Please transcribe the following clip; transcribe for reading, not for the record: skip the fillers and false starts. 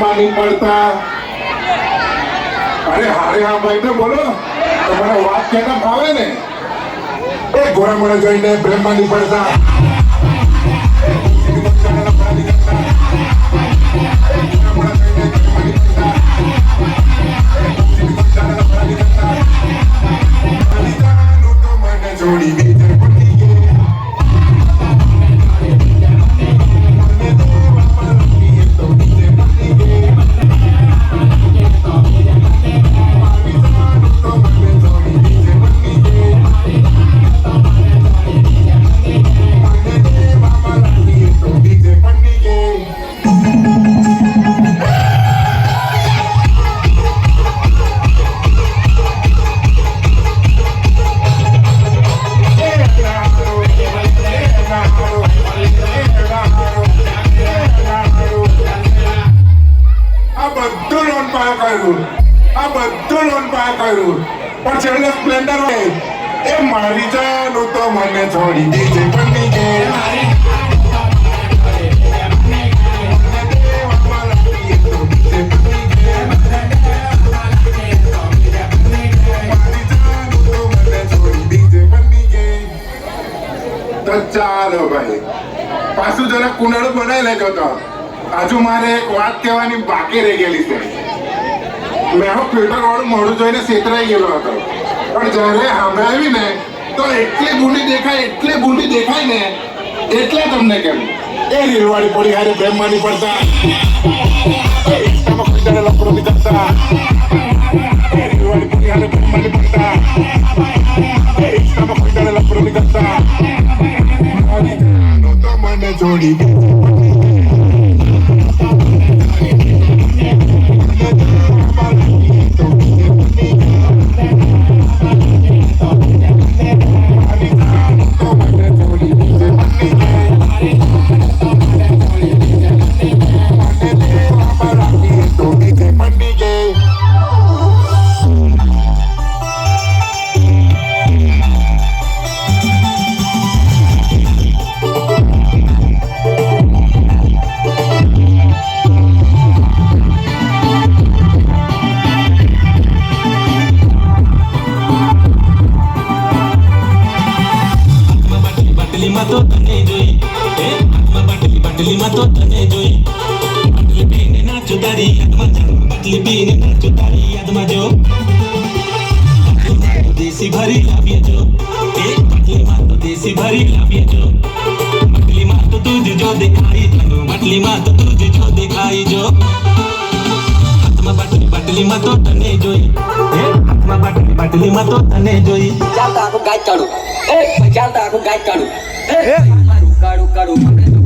પ્રેમમાં નહીં પડતા. અરે હારે હા ભાઈ ને બોલો તમારે વાત કેતા ભાવે ને એ ગોરા મોડા જોઈને પ્રેમમાં નહીં પડતા. જોડી બીજે પડી ગઈ આ બધું લોન પાર કર્યું પણ છેલ્લે સ્પ્લેન્ડર હોય એ મારી જાનું તો મને છોડી દીજે બની ગઈ. તો ચાલો ભાઈ પાછું જરા કુંડાળું બનાવી લેજો. તો હજુ મારે એક વાત કહેવાની બાકી રહી ગયેલી છે. મેં ફિલ્ટર વાળું મોઢું જોઈને છેતરાઈ ગયેલો હતો પણ જ્યારે સામે આવી ને તો એટલી ભૂંડી દેખાય ને એટલે તમને કેમ એ રીલવાળી પડી હારે પ્રેમમાં નહીં પડતા. ઇન્સ્ટામાં કોઈ ત્યારે લફડો નહીં કરતા. એ રીલવાળી પડી હારે પ્રેમમાં નહીં પડતા. ઇન્સ્ટામાં કોઈ ત્યારે લફડો નહીં કરતા. તો મને જોડી તો તને જોઈ બાટલીમાં તો તને જોઈ બાટલી પીને નાચો તારી યાદમાં જાઓ બાટલી પીને નાચો તારી યાદમાં જો દેશી ભરી લાવીએ જો બાટલીમાં તો દેશી ભરી લાવીએ જો બાટલીમાં તો તુજ જો દેખાઈ તને બાટલીમાં તો તુજ જો દેખાઈ જો હાથમાં બાટલીમાં તો તને જોઈ હાથમાં બાટલીમાં તો તને જોઈ. ચાલતા આખું ગાય કાઢું ચાલતા આખું ગાય કાઢું કાઢું